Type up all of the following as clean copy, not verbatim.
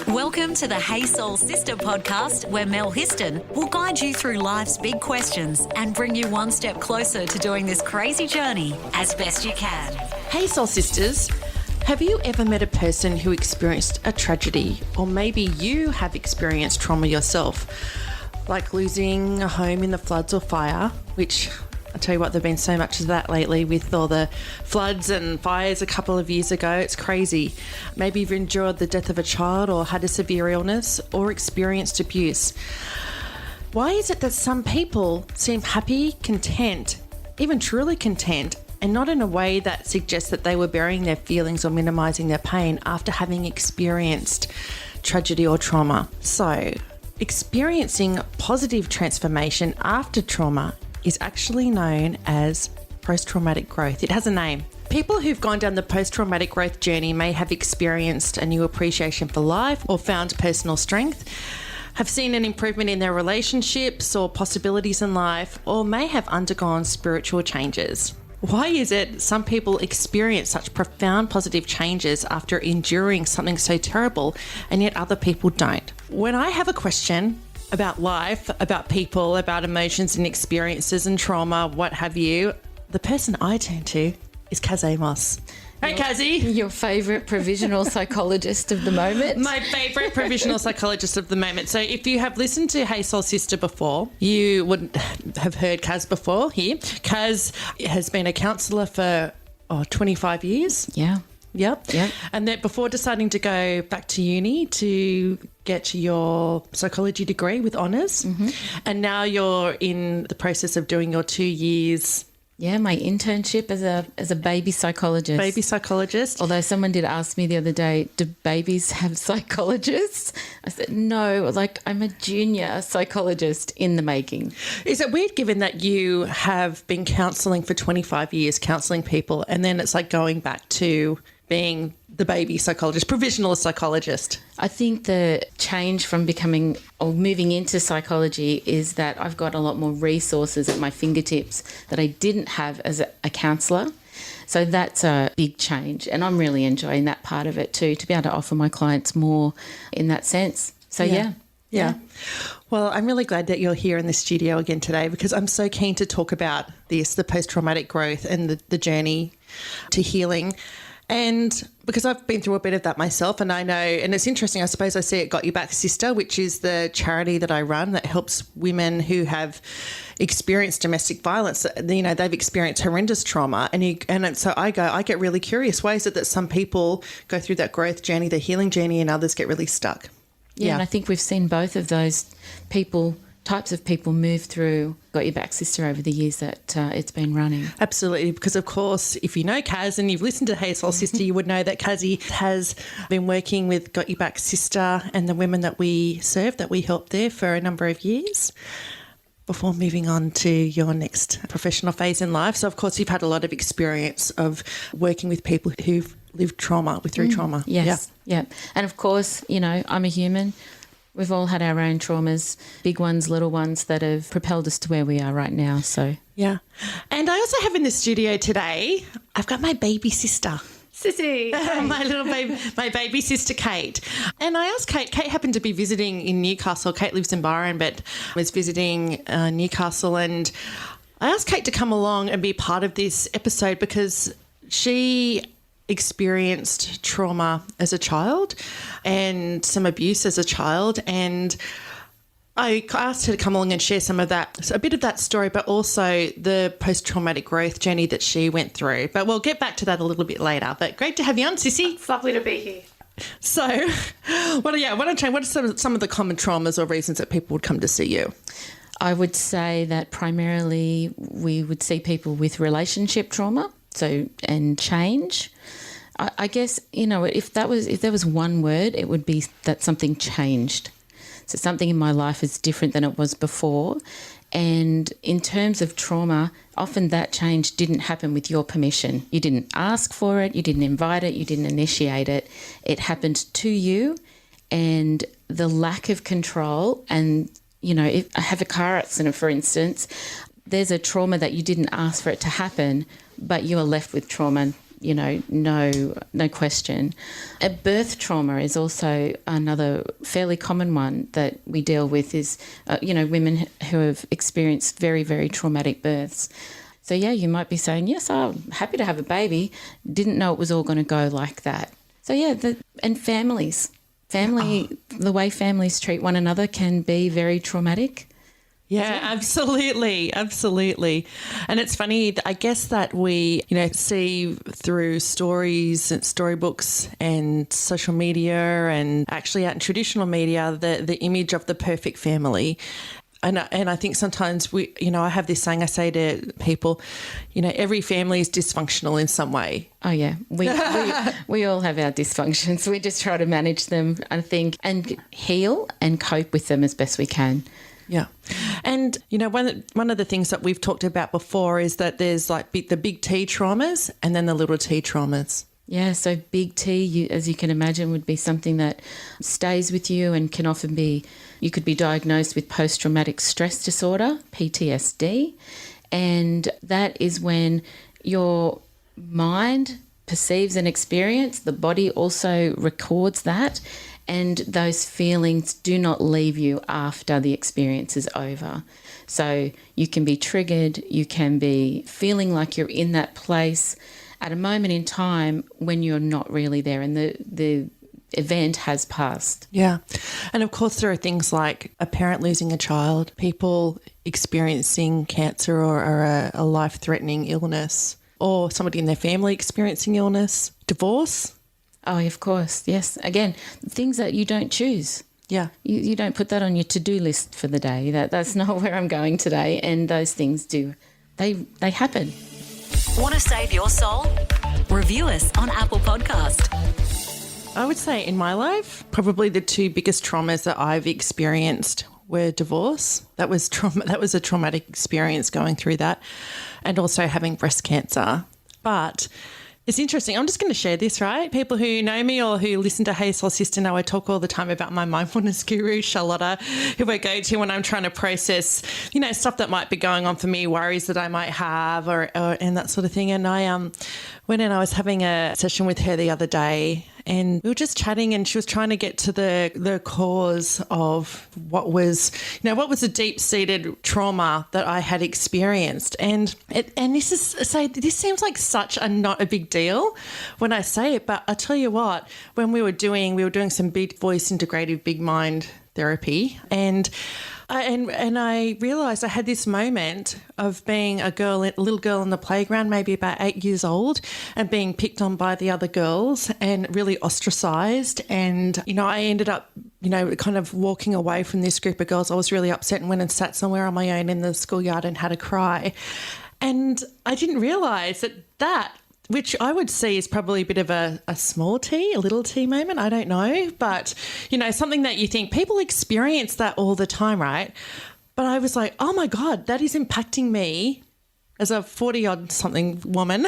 Welcome to the Hey Soul Sista podcast, where Mel Histon will guide you through life's big questions and bring you one step closer to doing this crazy journey as best you can. Hey Soul Sisters, have you ever met a person who experienced a tragedy, or maybe you have experienced trauma yourself, like losing a home in the floods or fire, which I tell you what, there've been so much of that lately with all the floods and fires a couple of years ago. It's crazy. Maybe you've endured the death of a child or had a severe illness or experienced abuse. Why is it that some people seem happy, content, even truly content, and not in a way that suggests that they were burying their feelings or minimising their pain after having experienced tragedy or trauma? So, experiencing positive transformation after trauma is actually known as post-traumatic growth. It has a name. People who've gone down the post-traumatic growth journey may have experienced a new appreciation for life or found personal strength, have seen an improvement in their relationships or possibilities in life, or may have undergone spiritual changes. Why is it some people experience such profound positive changes after enduring something so terrible, and yet other people don't? When I have a question about life, about people, about emotions and experiences and trauma, what have you, the person I turn to is Kaz Amos. Hey, Kazzy. Your favourite provisional psychologist of the moment. My favourite provisional psychologist of the moment. So if you have listened to Hey Soul Sista before, you would have heard Kaz before here. Kaz has been a counsellor for 25 years. Yeah. Yep. And then before deciding to go back to uni to get your psychology degree with honours, and now you're in the process of doing your 2 years. Yeah, my internship as a baby psychologist. Baby psychologist. Although someone did ask me the other day, do babies have psychologists? I said, no, I'm a junior psychologist in the making. Is it weird given that you have been counselling for 25 years, counselling people, and then it's like going back to being the baby psychologist, provisional psychologist? I think the change from becoming or moving into psychology is that I've got a lot more resources at my fingertips that I didn't have as a counsellor. So that's a big change, and I'm really enjoying that part of it too, to be able to offer my clients more in that sense. So yeah. Well, I'm really glad that you're here in the studio again today, because I'm so keen to talk about this, the post-traumatic growth and the journey to healing. And because I've been through a bit of that myself, and I know, and it's interesting, I suppose I see it Got You Back Sister, which is the charity that I run that helps women who have experienced domestic violence. You know, they've experienced horrendous trauma. And so I get really curious. Why is it that some people go through that growth journey, the healing journey, and others get really stuck? Yeah, and I think we've seen both of those types of people move through Got Your Back Sister over the years that it's been running. Absolutely, because of course, if you know Kaz and you've listened to Hey Soul Sista, you would know that Kazzy has been working with Got Your Back Sister and the women that we serve, that we help there for a number of years before moving on to your next professional phase in life. So of course, you've had a lot of experience of working with people who've lived trauma, through trauma. Yes, yeah. And of course, you know, I'm a human. We've all had our own traumas, big ones, little ones, that have propelled us to where we are right now. So yeah. And I also have in the studio today, I've got my baby sister. Sissy. My little baby, my baby sister Kate. And I asked Kate happened to be visiting in Newcastle. Kate lives in Byron, but was visiting Newcastle, and I asked Kate to come along and be part of this episode because she experienced trauma as a child and some abuse as a child, and I asked her to come along and share some of that, so a bit of that story, but also the post-traumatic growth journey that she went through. But we'll get back to that a little bit later. But great to have you on, Sissy. It's lovely to be here. So, what are some of the common traumas or reasons that people would come to see you? I would say that primarily we would see people with relationship trauma, and change. I guess, you know, if there was one word, it would be that something changed. So something in my life is different than it was before. And in terms of trauma, often that change didn't happen with your permission. You didn't ask for it, you didn't invite it, you didn't initiate it. It happened to you, and the lack of control. And, you know, if I have a car accident, for instance, there's a trauma that you didn't ask for it to happen, but you are left with trauma no question. A birth trauma is also another fairly common one that we deal with is, women who have experienced very, very traumatic births. So, yeah, you might be saying, yes, I'm happy to have a baby, didn't know it was all going to go like that. So, yeah, and families. The way families treat one another can be very traumatic. Yeah, absolutely. Absolutely. And it's funny, I guess that we, see through stories and storybooks and social media and actually out in traditional media, the image of the perfect family. And I think sometimes I have this saying I say to people, every family is dysfunctional in some way. Oh, yeah. We all have our dysfunctions. We just try to manage them, I think, and heal and cope with them as best we can. Yeah. And, one of the things that we've talked about before is that there's like the big T traumas and then the little T traumas. Yeah, so big T, as you can imagine, would be something that stays with you and can often be, you could be diagnosed with post-traumatic stress disorder, PTSD, and that is when your mind perceives an experience, the body also records that, and those feelings do not leave you after the experience is over. So you can be triggered, you can be feeling like you're in that place at a moment in time when you're not really there and the event has passed. Yeah. And of course there are things like a parent losing a child, people experiencing cancer or a life-threatening illness, or somebody in their family experiencing illness, divorce. Oh, of course, yes. Again, things that you don't choose. Yeah. You don't put that on your to-do list for the day. That's not where I'm going today, and those things do. They happen. Want to save your soul? Review us on Apple Podcast. I would say in my life, probably the two biggest traumas that I've experienced were divorce. That was a traumatic experience going through that, and also having breast cancer. But it's interesting. I'm just going to share this, right? People who know me or who listen to Hey Soul Sista know I talk all the time about my mindfulness guru, Charlotta, who I go to when I'm trying to process, stuff that might be going on for me, worries that I might have and that sort of thing. And I went in, I was having a session with her the other day, and we were just chatting, and she was trying to get to the cause of what was a deep-seated trauma that I had experienced. And this seems like such not a big deal when I say it, but I tell you what, when we were doing some big voice integrative big mind therapy, and I realised I had this moment of being a little girl in the playground, maybe about 8 years old, and being picked on by the other girls and really ostracised. And, I ended up, kind of walking away from this group of girls. I was really upset and went and sat somewhere on my own in the schoolyard and had a cry. And I didn't realise that which I would see is probably a bit of a small T, a little T moment. I don't know. But, something that you think people experience that all the time, right? But I was like, oh, my God, that is impacting me as a 40-odd something woman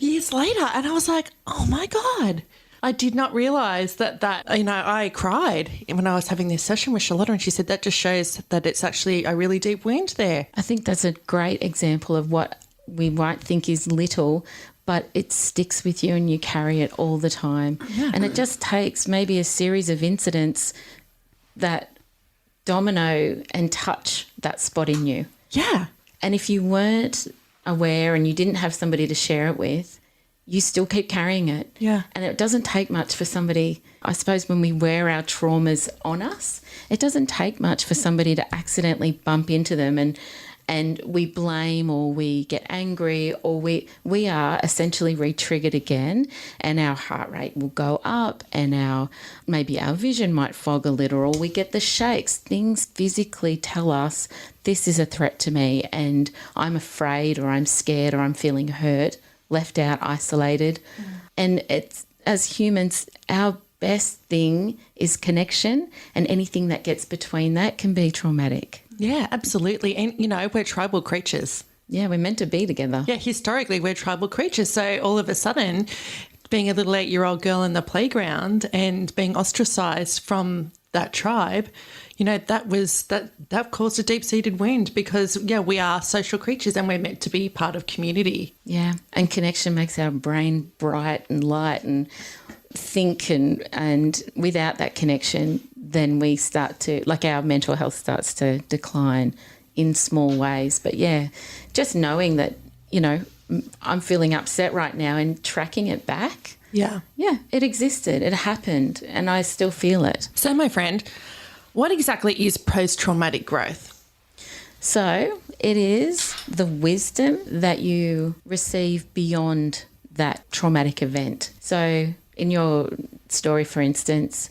years later. And I was like, oh, my God. I did not realise that I cried when I was having this session with Charlotta, and she said that just shows that it's actually a really deep wound there. I think that's a great example of what we might think is little, but it sticks with you and you carry it all the time. Yeah. And it just takes maybe a series of incidents that domino and touch that spot in you. Yeah. And if you weren't aware and you didn't have somebody to share it with, you still keep carrying it. Yeah. And it doesn't take much for somebody, I suppose, when we wear our traumas on us, it doesn't take much for somebody to accidentally bump into them and we blame or we get angry or we are essentially re-triggered again, and our heart rate will go up and maybe our vision might fog a little, or we get the shakes. Things physically tell us this is a threat to me and I'm afraid or I'm scared or I'm feeling hurt, left out, isolated. And it's, as humans, our best thing is connection, and anything that gets between that can be traumatic. Yeah, absolutely. And, we're tribal creatures. Yeah, we're meant to be together. Yeah, historically, we're tribal creatures. So all of a sudden, being a little 8-year-old girl in the playground and being ostracised from that tribe, that caused a deep-seated wound because, we are social creatures and we're meant to be part of community. Yeah, and connection makes our brain bright and light and think, and without that connection, then we start to, our mental health starts to decline in small ways. But, just knowing that, I'm feeling upset right now and tracking it back. Yeah. Yeah, it existed, it happened, and I still feel it. So, my friend, what exactly is post-traumatic growth? So it is the wisdom that you receive beyond that traumatic event. So in your story, for instance,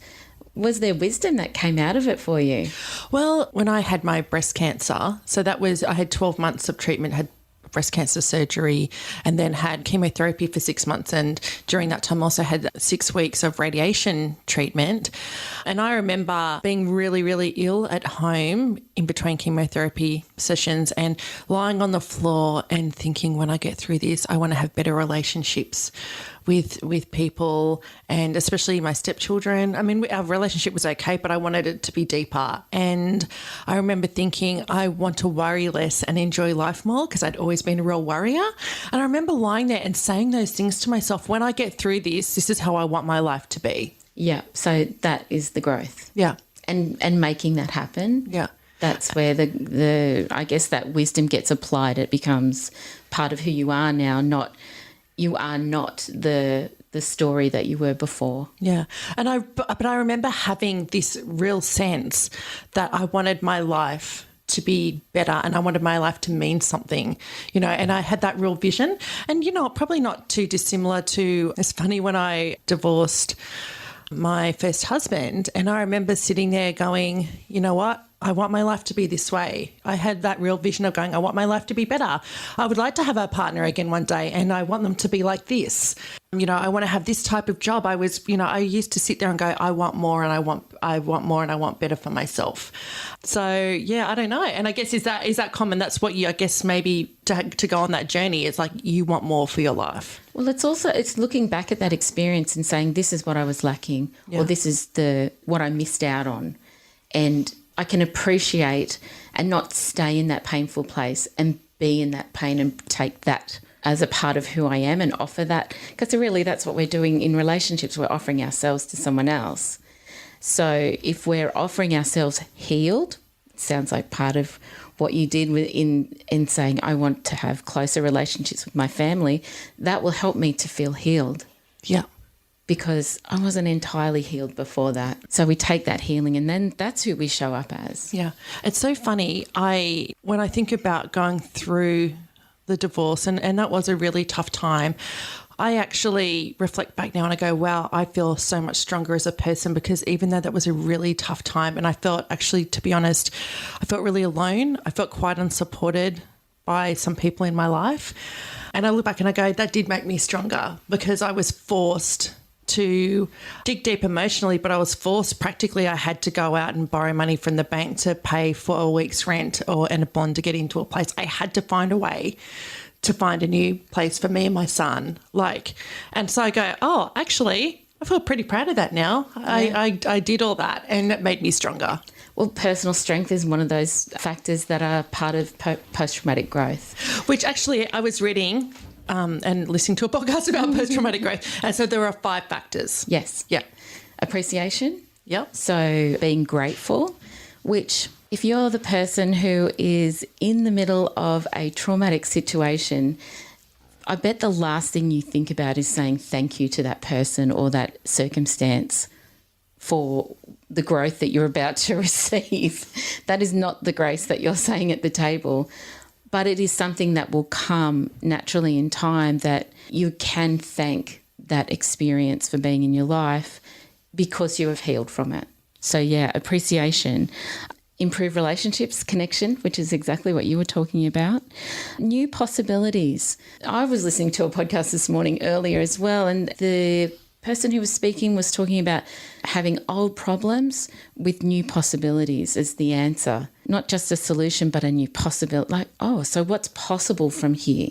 was there wisdom that came out of it for you? Well, when I had my breast cancer, I had 12 months of treatment, had breast cancer surgery, and then had chemotherapy for 6 months. And during that time also had 6 weeks of radiation treatment. And I remember being really, really ill at home in between chemotherapy sessions and lying on the floor and thinking, when I get through this, I want to have better relationships with people, and especially my stepchildren. I mean, our relationship was okay, but I wanted it to be deeper. And I remember thinking, I want to worry less and enjoy life more, because I'd always been a real worrier. And I remember lying there and saying those things to myself, when I get through this is how I want my life to be. Yeah, so that is the growth. Yeah. And making that happen. Yeah. That's where the I guess that wisdom gets applied. It becomes part of who you are now, you are not the story that you were before. Yeah. But I remember having this real sense that I wanted my life to be better and I wanted my life to mean something, and I had that real vision. And, probably not too dissimilar to, it's funny, when I divorced my first husband, and I remember sitting there going, you know what? I want my life to be this way. I had that real vision of going, I want my life to be better. I would like to have a partner again one day, and I want them to be like this. I want to have this type of job. I used to sit there and go, I want more, and I want more, and I want better for myself. So, yeah, I don't know. And I guess is that common? That's what you, I guess, maybe to go on that journey, it's like you want more for your life. Well, it's looking back at that experience and saying, this is what I was lacking, or this is what I missed out on. And I can appreciate and not stay in that painful place and be in that pain and take that as a part of who I am and offer that. Because really that's what we're doing in relationships. We're offering ourselves to someone else. So if we're offering ourselves healed, it sounds like part of what you did in saying, I want to have closer relationships with my family, that will help me to feel healed. Yeah. Because I wasn't entirely healed before that. So we take that healing and then that's who we show up as. Yeah. It's so funny. When I think about going through the divorce, and that was a really tough time, I actually reflect back now and I go, wow, I feel so much stronger as a person, because even though that was a really tough time, and I felt, actually, to be honest, I felt really alone. I felt quite unsupported by some people in my life. And I look back and I go, that did make me stronger, because I was forced to dig deep emotionally, but I was forced, practically I had to go out and borrow money from the bank to pay for a week's rent and a bond to get into a place. I had to find a way to find a new place for me and my son. And so I go, oh, actually, I feel pretty proud of that now. Yeah. I did all that, and it made me stronger. Well, personal strength is one of those factors that are part of post-traumatic growth. Which actually I was reading and listening to a podcast about post-traumatic growth. And so there are 5 factors. Yes. Yeah. Appreciation. Yep. So being grateful, which if you're the person who is in the middle of a traumatic situation, I bet the last thing you think about is saying thank you to that person or that circumstance for the growth that you're about to receive. That is not the grace that you're saying at the table. But it is something that will come naturally in time, that you can thank that experience for being in your life because you have healed from it. So, yeah, appreciation. Improve relationships, connection, which is exactly what you were talking about. New possibilities. I was listening to a podcast this morning earlier as well, and the person who was speaking was talking about having old problems with new possibilities as the answer. Not just a solution, but a new possibility. So what's possible from here?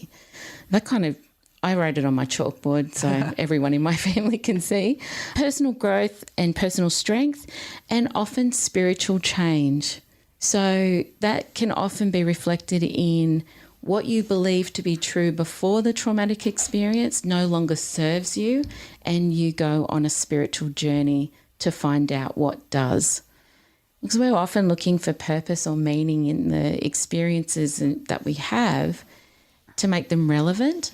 That kind of I wrote it on my chalkboard so everyone in my family can see. Personal growth and personal strength, and often spiritual change. So that can often be reflected in what you believe to be true before the traumatic experience no longer serves you, and you go on a spiritual journey to find out what does. Because we're often looking for purpose or meaning in the experiences that we have to make them relevant,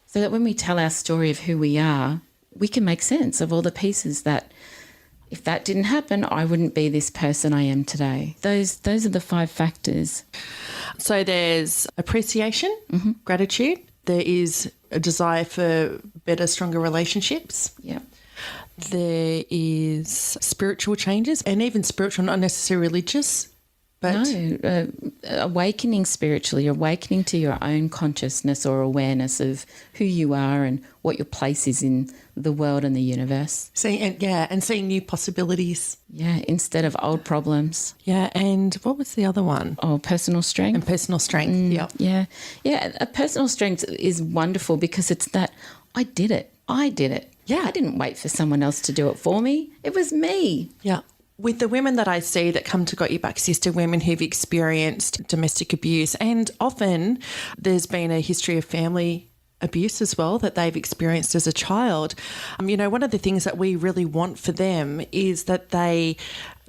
so that when we tell our story of who we are, we can make sense of all the pieces that, if that didn't happen, I wouldn't be this person I am today. Those are the 5 factors. So there's appreciation, gratitude. There is a desire for better, stronger relationships. Yeah. There is spiritual changes, and even spiritual, not necessarily religious. But awakening spiritually, awakening to your own consciousness or awareness of who you are and what your place is in the world and the universe. And seeing new possibilities. Yeah, instead of old problems. Yeah, and what was the other one? Oh, personal strength. And personal strength, Yeah. A personal strength is wonderful because it's that I did it. Yeah. I didn't wait for someone else to do it for me. It was me. Yeah. With the women that I see that come to Got Your Back Sister, women who've experienced domestic abuse, and often there's been a history of family abuse as well that they've experienced as a child. One of the things that we really want for them is that they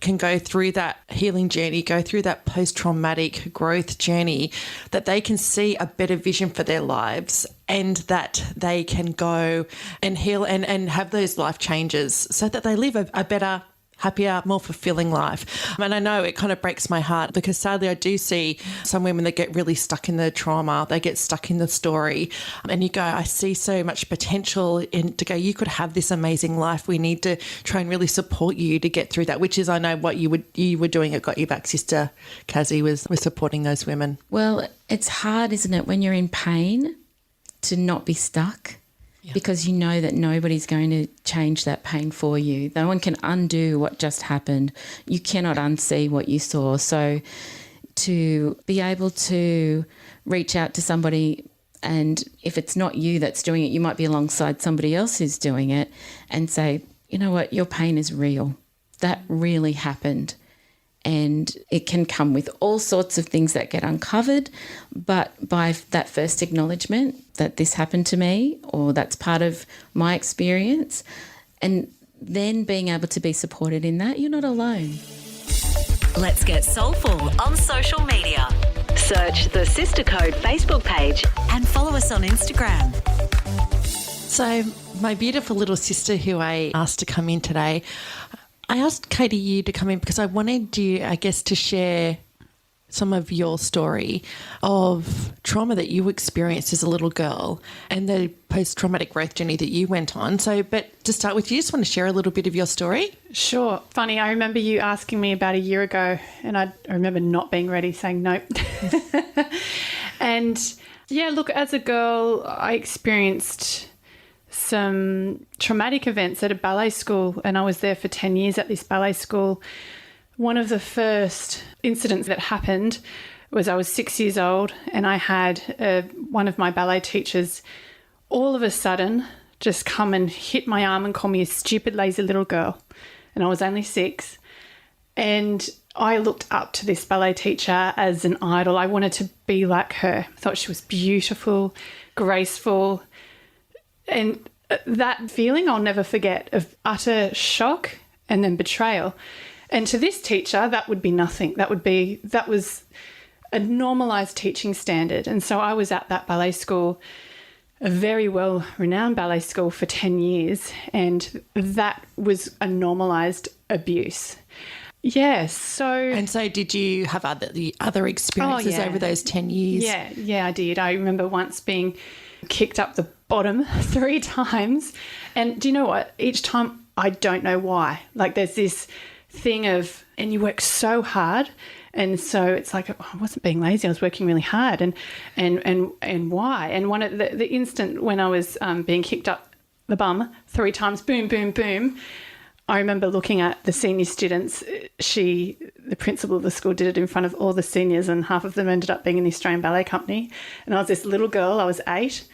can go through that healing journey, go through that post-traumatic growth journey, that they can see a better vision for their lives, and that they can go and heal and have those life changes so that they live a better, happier, more fulfilling life. And I know it kind of breaks my heart because sadly I do see some women that get really stuck in the trauma, they get stuck in the story, and you go, I see so much potential to go, you could have this amazing life. We need to try and really support you to get through that, which is, I know, what you were doing at Got Your Back Sister, Kazzy, was supporting those women. Well, it's hard, isn't it, when you're in pain to not be stuck. Because you know that nobody's going to change that pain for you. No one can undo what just happened. You cannot unsee what you saw. So to be able to reach out to somebody, and if it's not you that's doing it, you might be alongside somebody else who's doing it, and say, you know what, your pain is real. That really happened. And it can come with all sorts of things that get uncovered. But by that first acknowledgement that this happened to me, or that's part of my experience, and then being able to be supported in that, you're not alone. Let's get soulful on social media. Search the Sister Code Facebook page and follow us on Instagram. So my beautiful little sister who I asked to come in today, I asked Katie you to come in because I wanted you, I guess, to share some of your story of trauma that you experienced as a little girl and the post-traumatic growth journey that you went on. So, but to start with, you just want to share a little bit of your story? Sure. Funny, I remember you asking me about a year ago, and I remember not being ready, saying nope. And yeah, look, as a girl, I experienced some traumatic events at a ballet school, and I was there for 10 years at this ballet school. One of the first incidents that happened was I was 6 years old, and I had one of my ballet teachers all of a sudden just come and hit my arm and call me a stupid, lazy little girl. And I was only 6. And I looked up to this ballet teacher as an idol. I wanted to be like her. I thought she was beautiful, graceful. And that feeling I'll never forget, of utter shock and then betrayal. And to this teacher, that would be nothing. That was a normalised teaching standard. And so I was at that ballet school, a very well-renowned ballet school, for 10 years, and that was a normalised abuse. Yes. So did you have other experiences over those 10 years? Yeah, I did. I remember once being kicked up the bottom 3 times. And do you know what? Each time, I don't know why. Like, there's this thing of, and you work so hard, and so it's like, I wasn't being lazy, I was working really hard, and why? And one of the instant when I was being kicked up the bum 3 times, boom, boom, boom, I remember looking at the senior students. The principal of the school, did it in front of all the seniors, and half of them ended up being in the Australian Ballet Company. And I was this little girl, I was 8.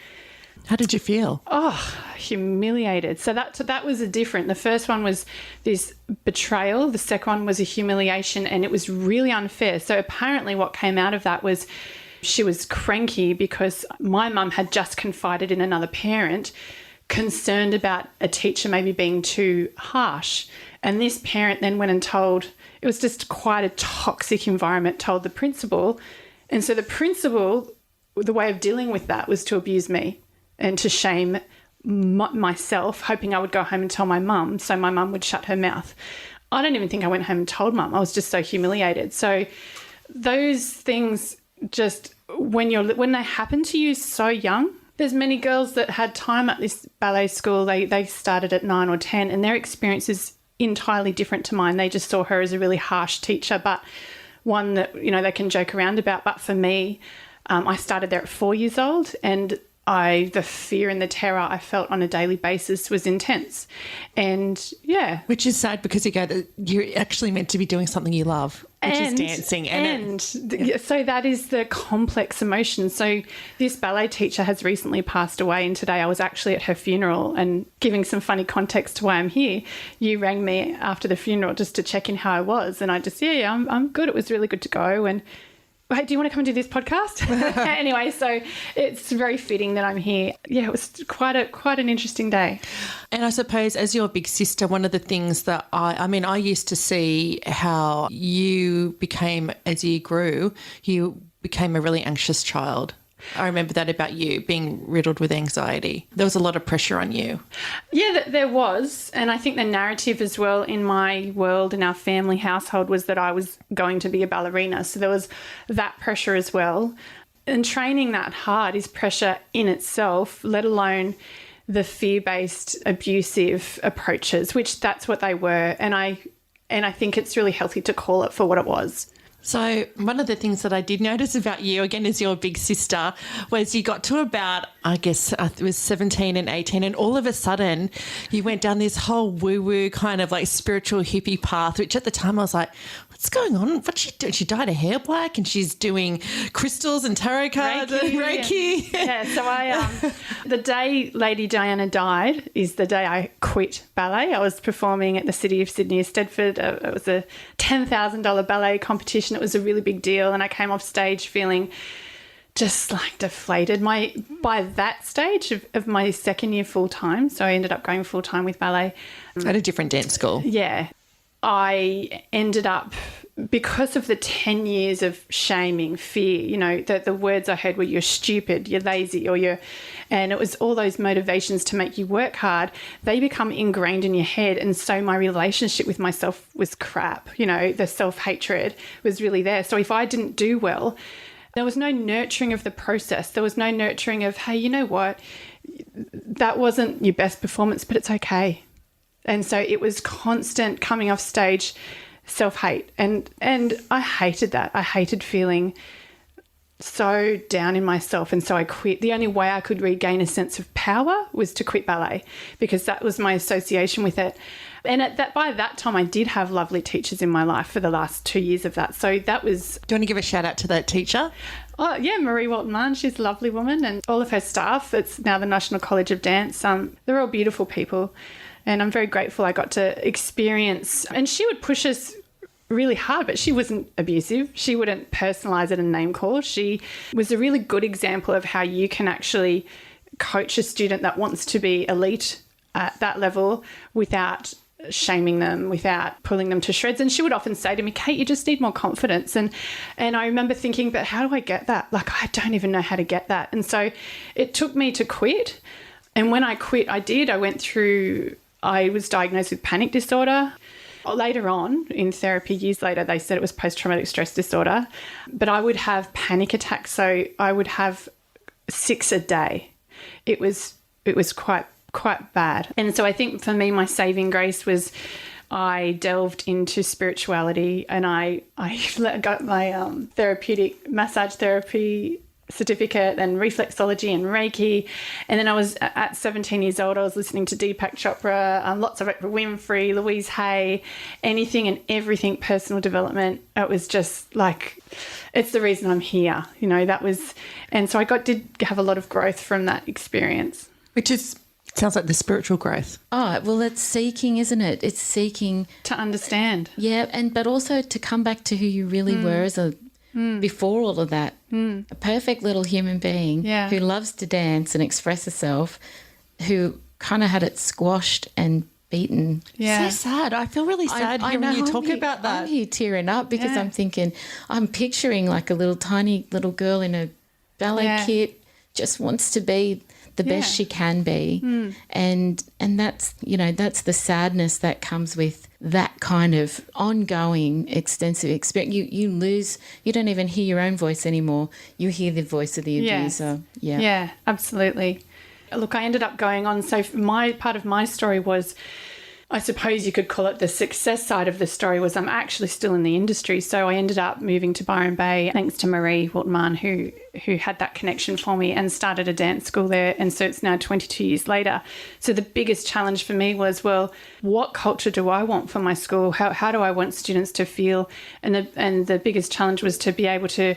How did you feel? Oh, humiliated. So that was different. The first one was this betrayal. The second one was a humiliation, and it was really unfair. So apparently what came out of that was she was cranky because my mum had just confided in another parent, concerned about a teacher maybe being too harsh. And this parent then went and told, it was just quite a toxic environment, told the principal. And so the principal, the way of dealing with that was to abuse me and to shame myself, hoping I would go home and tell my mum so my mum would shut her mouth. I don't even think I went home and told mum. I was just so humiliated. So those things just, when they happen to you so young, there's many girls that had time at this ballet school. They started at 9 or 10, and their experience is entirely different to mine. They just saw her as a really harsh teacher, but one that, they can joke around about. But for me, I started there at 4 years old, and the fear and the terror I felt on a daily basis was intense. And yeah. Which is sad because you're actually meant to be doing something you love, which is dancing. So that is the complex emotion. So this ballet teacher has recently passed away, and today I was actually at her funeral, and giving some funny context to why I'm here. You rang me after the funeral just to check in how I was, and I just, I'm good. It was really good to go. And hey, do you want to come and do this podcast? Anyway, so it's very fitting that I'm here. Yeah, it was quite an interesting day. And I suppose as your big sister, one of the things that I used to see how you became, as you grew, you became a really anxious child. I remember that about you, being riddled with anxiety. There was a lot of pressure on you. Yeah, there was. And I think the narrative as well in my world, in our family household, was that I was going to be a ballerina. So there was that pressure as well. And training that hard is pressure in itself, let alone the fear-based abusive approaches, which that's what they were. And I think it's really healthy to call it for what it was. So one of the things that I did notice about you, again, as your big sister, was you got to about, I guess it was 17 and 18, and all of a sudden you went down this whole woo-woo kind of like spiritual hippie path, which at the time I was like, what's going on? What's she doing? She dyed her hair black and she's doing crystals and tarot cards and Reiki. Yeah, so the day Lady Diana died is the day I quit ballet. I was performing at the City of Sydney Stedford. It was a $10,000 ballet competition. It was a really big deal, and I came off stage feeling just like deflated. By that stage of my second year full-time, so I ended up going full-time with ballet. At a different dance school. Yeah. I ended up, because of the 10 years of shaming, fear, the words I heard were you're stupid, you're lazy, and it was all those motivations to make you work hard. They become ingrained in your head. And so my relationship with myself was crap. The self-hatred was really there. So if I didn't do well, there was no nurturing of the process. There was no nurturing of, hey, you know what? That wasn't your best performance, but it's okay. And so it was constant coming off stage self-hate. And I hated that. I hated feeling so down in myself. And so I quit. The only way I could regain a sense of power was to quit ballet, because that was my association with it. And by that time, I did have lovely teachers in my life for the last 2 years of that. So that was... Do you want to give a shout out to that teacher? Oh, yeah, Marie Walton-Mann. She's a lovely woman. And all of her staff, it's now the National College of Dance. They're all beautiful people. And I'm very grateful I got to experience. And she would push us really hard, but she wasn't abusive. She wouldn't personalise it and name call. She was a really good example of how you can actually coach a student that wants to be elite at that level without shaming them, without pulling them to shreds. And she would often say to me, Kate, you just need more confidence. And I remember thinking, but how do I get that? Like, I don't even know how to get that. And so it took me to quit. And when I quit, I was diagnosed with panic disorder. Later on in therapy, years later, they said it was post-traumatic stress disorder. But I would have panic attacks. So I would have 6 a day. It was quite bad. And so I think for me, my saving grace was I delved into spirituality, and I got my therapeutic massage therapy certificate and reflexology and Reiki. And then I was at 17 years old, I was listening to Deepak Chopra, lots of Oprah Winfrey, Louise Hay, anything and everything personal development. It was just like, it's the reason I'm here, you know, that was, and so did have a lot of growth from that experience. Which sounds like the spiritual growth. Oh, well, it's seeking, isn't it? It's seeking to understand. Yeah, but also to come back to who you really were as before all of that. A perfect little human being who loves to dance and express herself, who kind of had it squashed and beaten. Yeah. So sad. I feel really sad hearing you talk about that. I'm here tearing up because I'm thinking, I'm picturing like a little tiny little girl in a ballet kit, just wants to be the best she can be. And that's, you know, that's the sadness that comes with that kind of ongoing extensive experience. You don't even hear your own voice anymore. You hear the voice of the abuser. Yeah, absolutely. Look, I ended up going on. So part of my story was, I suppose you could call it the success side of the story, was I'm actually still in the industry. So I ended up moving to Byron Bay thanks to Marie Waltman, who had that connection for me and started a dance school there. And so it's now 22 years later. So the biggest challenge for me was, well, what culture do I want for my school? How do I want students to feel? And the biggest challenge was to be able to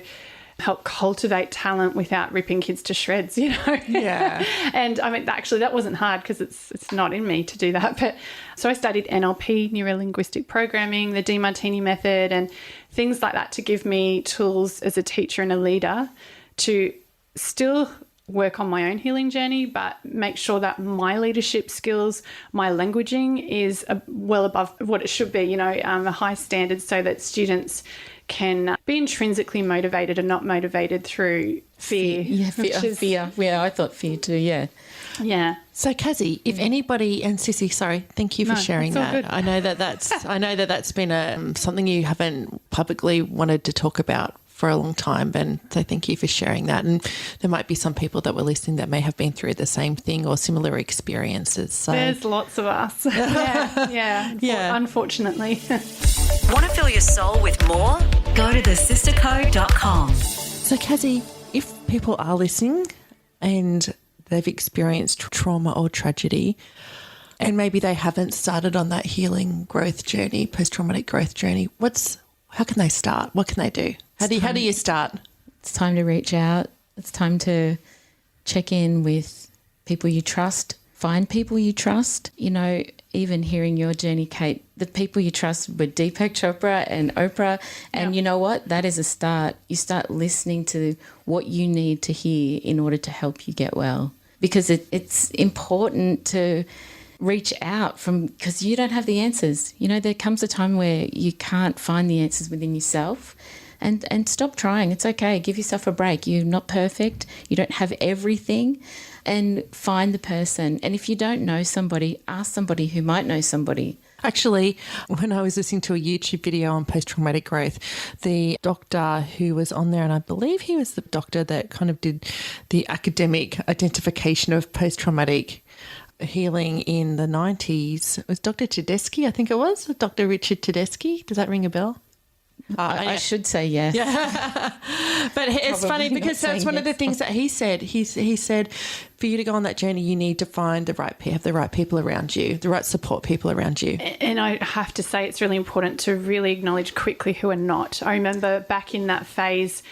help cultivate talent without ripping kids to shreds, you know? Yeah. And I mean, actually, that wasn't hard because it's not in me to do that. But so I studied NLP, neuro-linguistic programming, the DeMartini method, and things like that to give me tools as a teacher and a leader to still work on my own healing journey, but make sure that my leadership skills, my languaging is well above what it should be, you know, a high standard, so that students can be intrinsically motivated and not motivated through fear. Yeah, fear. Yeah, I thought fear too, yeah. Yeah. So, Kazi, if anybody, and Sissy, sorry, thank you for sharing it's all that. good. I know that's been something you haven't publicly wanted to talk about for a long time, and so thank you for sharing that. And there might be some people that were listening that may have been through the same thing or similar experiences. So there's lots of us. Yeah. Unfortunately. Want to fill your soul with more? Go to thesistercode.com. So, Kazi, if people are listening and they've experienced trauma or tragedy, and maybe they haven't started on that healing growth journey, post-traumatic growth journey, how can they start? What can they do? How do you start? It's time to reach out. It's time to check in with people you trust. Find people you trust. You know, even hearing your journey, Kate, the people you trust were Deepak Chopra and Oprah. And you know what? That is a start. You start listening to what you need to hear in order to help you get well. Because it's important to reach out because you don't have the answers. You know, there comes a time where you can't find the answers within yourself. And stop trying. It's okay. Give yourself a break. You're not perfect. You don't have everything. And find the person. And if you don't know somebody, ask somebody who might know somebody. Actually, when I was listening to a YouTube video on post-traumatic growth, the doctor who was on there, and I believe he was the doctor that kind of did the academic identification of post-traumatic healing in the 90s, it was Dr. Tedeschi, I think it was, Dr. Richard Tedeschi. Does that ring a bell? I should say yes. Yeah. But it's funny because that's one of the things that he said. He said for you to go on that journey, you need to find have the right people around you, the right support people around you. And I have to say it's really important to really acknowledge quickly who are not. I remember back in that phase,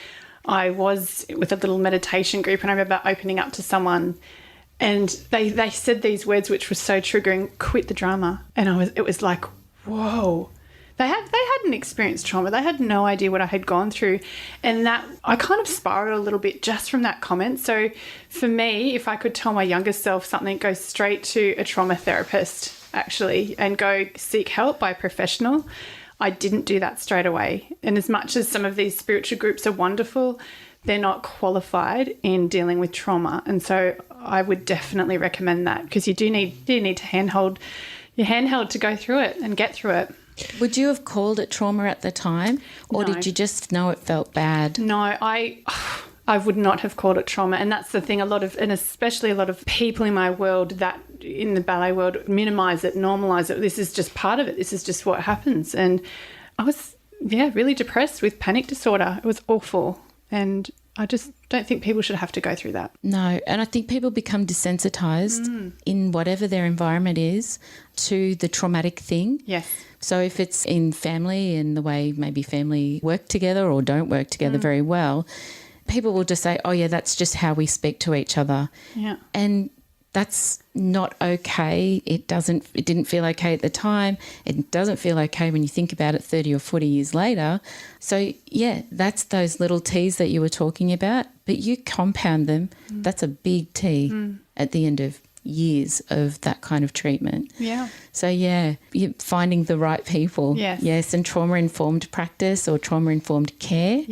I was with a little meditation group, and I remember opening up to someone and they said these words which were so triggering: quit the drama. And it was like, whoa. They hadn't experienced trauma. They had no idea what I had gone through. And that I kind of spiraled a little bit just from that comment. So for me, if I could tell my younger self something, go straight to a trauma therapist, actually, and go seek help by a professional. I didn't do that straight away. And as much as some of these spiritual groups are wonderful, they're not qualified in dealing with trauma. And so I would definitely recommend that, because you do need to handhold to go through it and get through it. Would you have called it trauma at the time, or did you just know it felt bad? No, I would not have called it trauma. And that's the thing, especially a lot of people in my world that in the ballet world minimise it, normalise it. This is just part of it. This is just what happens. And I was, really depressed with panic disorder. It was awful. And I just don't think people should have to go through that. No, and I think people become desensitized in whatever their environment is to the traumatic thing. Yes. So if it's in family and the way maybe family work together or don't work together very well, people will just say, oh, yeah, that's just how we speak to each other. Yeah. And that's not okay. It didn't feel okay at the time. It doesn't feel okay when you think about it 30 or 40 years later. So, yeah, that's those little T's that you were talking about, but you compound them. That's a big T at the end of years of that kind of treatment. Yeah. So, yeah, you're finding the right people. Yes. Yes, and trauma-informed practice or trauma-informed care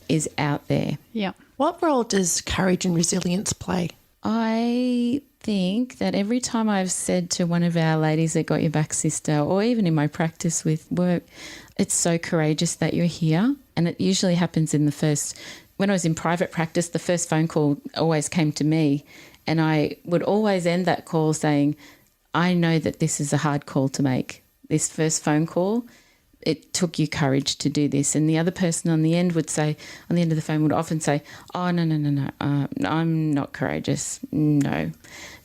is out there. Yeah. What role does courage and resilience play? I think that every time I've said to one of our ladies that got your back, sister, or even in my practice with work, it's so courageous that you're here. And it usually happens in when I was in private practice, the first phone call always came to me. And I would always end that call saying, I know that this is a hard call to make. This first phone call, it took you courage to do this. And the other person on the end of the phone would often say, oh, no, I'm not courageous. No,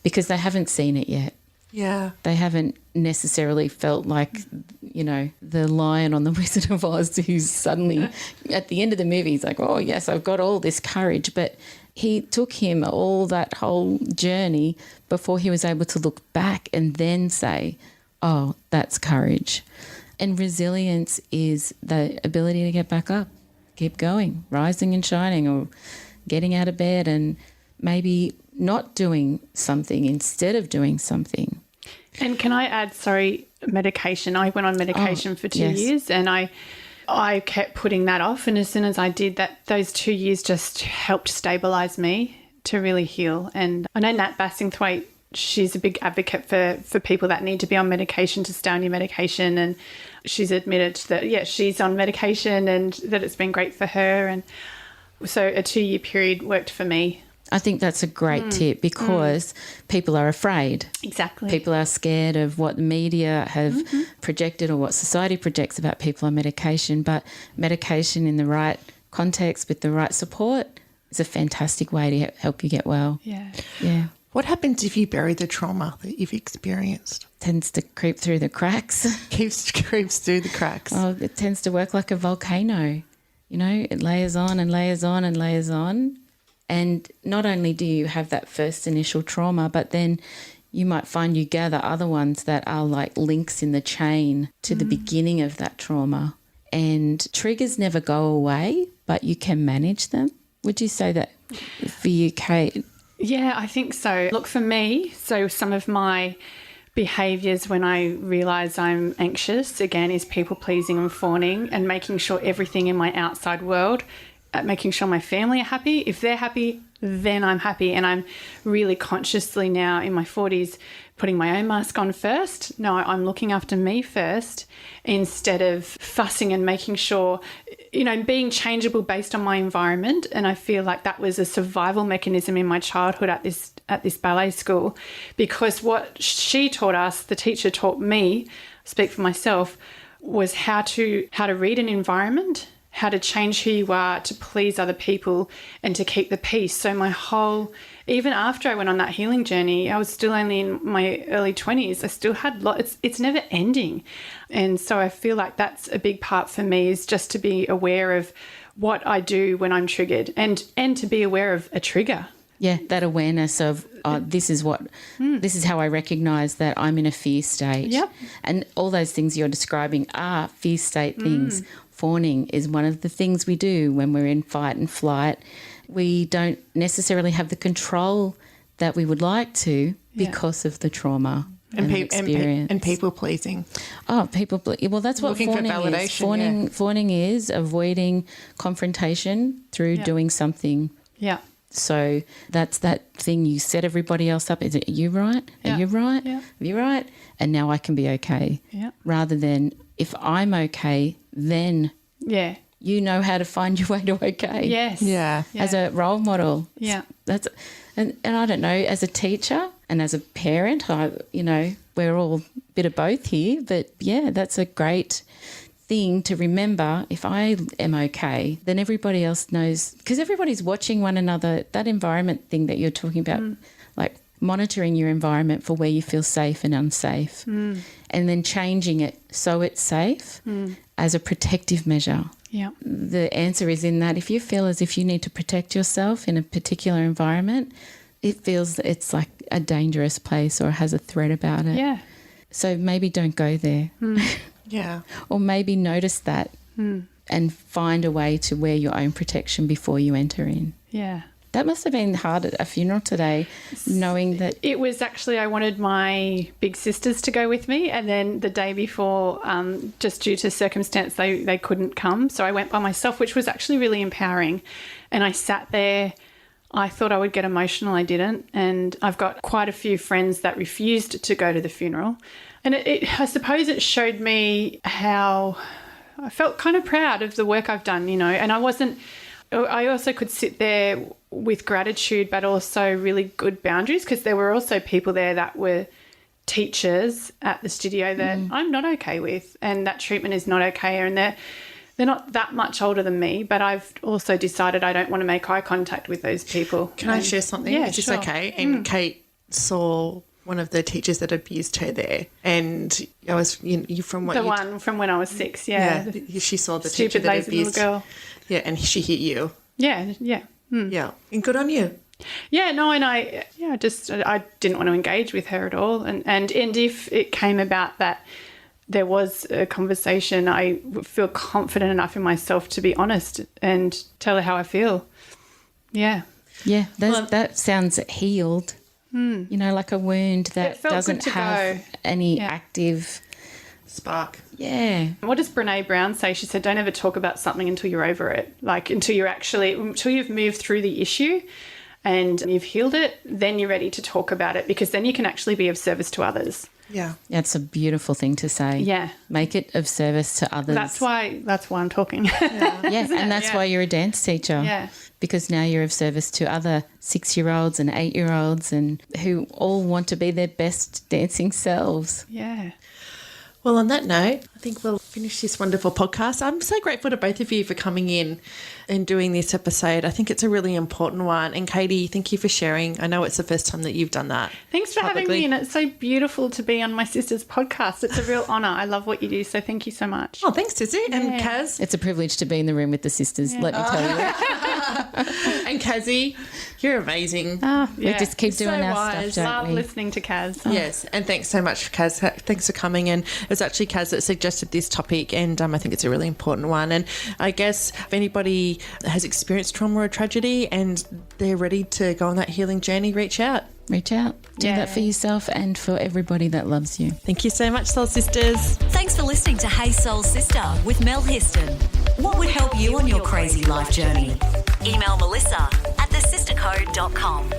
because they haven't seen it yet. Yeah. They haven't necessarily felt like, the lion on the Wizard of Oz who's suddenly at the end of the movie, he's like, oh, yes, I've got all this courage. But he took him all that whole journey before he was able to look back and then say, oh, that's courage. And resilience is the ability to get back up, keep going, rising and shining, or getting out of bed and maybe not doing something instead of doing something. And can I add, medication? I went on medication for 2 years and I kept putting that off. And as soon as I did that, those 2 years just helped stabilise me to really heal. And I know Nat Bassingthwaite, she's a big advocate for people that need to be on medication to stay on your medication. And she's admitted that, she's on medication and that it's been great for her. And so a 2-year period worked for me. I think that's a great tip because people are afraid. Exactly. People are scared of what the media have projected or what society projects about people on medication. But medication in the right context with the right support is a fantastic way to help you get well. Yeah. Yeah. What happens if you bury the trauma that you've experienced? Tends to creep through the cracks. Creeps through the cracks. Oh, it tends to work like a volcano. It layers on and layers on and layers on. And not only do you have that first initial trauma, but then you might find you gather other ones that are like links in the chain to the beginning of that trauma. And triggers never go away, but you can manage them. Would you say that for you, Kate? Yeah, I think so. Look, for me, some of my behaviours when I realise I'm anxious, again, is people pleasing and fawning and making sure everything in my outside world, making sure my family are happy. If they're happy, then I'm happy. And I'm really consciously now in my 40s putting my own mask on first. No, I'm looking after me first instead of fussing and making sure, being changeable based on my environment. And I feel like that was a survival mechanism in my childhood at this ballet school, because what she taught us, the teacher taught me, speak for myself, was how to read an environment, how to change who you are to please other people and to keep the peace. So even after I went on that healing journey, I was still only in my early 20s. I still had it's never ending. And so I feel like that's a big part for me, is just to be aware of what I do when I'm triggered and to be aware of a trigger. Yeah, that awareness of this is how I recognise that I'm in a fear state. Yep. And all those things you're describing are fear state things. Fawning is one of the things we do when we're in fight and flight. We don't necessarily have the control that we would like to because of the trauma and the experience. And people pleasing. Oh, well, that's what Looking fawning for validation, is. Fawning is avoiding confrontation through doing something. Yeah. So that's that thing you set everybody else up. Is it, are you right? Are you right? Yeah. Are you right? And now I can be okay. Yeah. Rather than if I'm okay, then you know how to find your way to okay. Yes. Yeah. As a role model. Yeah. And I don't know, as a teacher and as a parent, we're all a bit of both here. But, yeah, that's a great thing to remember. If I am okay, then everybody else knows, because everybody's watching one another. That environment thing that you're talking about, like monitoring your environment for where you feel safe and unsafe, and then changing it so it's safe as a protective measure. Yeah. The answer is in that if you feel as if you need to protect yourself in a particular environment, it feels that it's like a dangerous place or has a threat about it. Yeah. So maybe don't go there. Yeah. Or maybe notice that and find a way to wear your own protection before you enter in. Yeah. That must have been hard at a funeral today, knowing that... It was actually, I wanted my big sisters to go with me, and then the day before, just due to circumstance, they couldn't come. So I went by myself, which was actually really empowering. And I sat there. I thought I would get emotional. I didn't. And I've got quite a few friends that refused to go to the funeral. And I suppose it showed me how I felt kind of proud of the work I've done, and I also could sit there with gratitude, but also really good boundaries, because there were also people there that were teachers at the studio that I'm not okay with, and that treatment is not okay. And they're not that much older than me, but I've also decided I don't want to make eye contact with those people. Can I share something? Yeah, Which is sure. okay. And Kate saw one of the teachers that abused her there, and I was you from what The you one from when I was 6, yeah. she saw the teacher Stupid, that lazy abused little girl. Yeah, and she hit you. Yeah, yeah. Yeah, and good on you. Yeah, no, and I didn't want to engage with her at all. And if it came about that there was a conversation, I feel confident enough in myself to be honest and tell her how I feel. Yeah. Yeah, that sounds healed. Like a wound that felt doesn't good to have go. any Yeah. active... Spark. Yeah. What does Brene Brown say? She said, don't ever talk about something until you're over it. Like until you've moved through the issue and you've healed it, then you're ready to talk about it, because then you can actually be of service to others. Yeah. That's a beautiful thing to say. Yeah. Make it of service to others. That's why I'm talking. Yeah, and that's Yeah. why you're a dance teacher. Yeah. Because now you're of service to other 6-year-olds and 8-year-olds and who all want to be their best dancing selves. Yeah. Well, on that note, I think we'll finish this wonderful podcast. I'm so grateful to both of you for coming in and doing this episode. I think it's a really important one. And Katie, thank you for sharing. I know it's the first time that you've done that. Thanks for having publicly. me, and it's so beautiful to be on my sister's podcast. It's a real honour. I love what you do, so thank you so much. Oh, thanks, Tizzy. And Yeah. Kaz. It's a privilege to be in the room with the sisters, let me tell you. And Kazzy, you're amazing. We just keep doing So our wise. stuff, Love don't we? listening to Kaz. Yes, and thanks so much, Kaz. Thanks for coming. And it was actually Kaz that suggested this topic, and I think it's a really important one. And I guess if anybody has experienced trauma or tragedy and they're ready to go on that healing journey, reach out. Reach out. Do that for yourself and for everybody that loves you. Thank you so much, Soul Sisters. Thanks for listening to Hey Soul Sista with Mel Histon. What would help you on your crazy life journey? Email Melissa at thesistercode.com.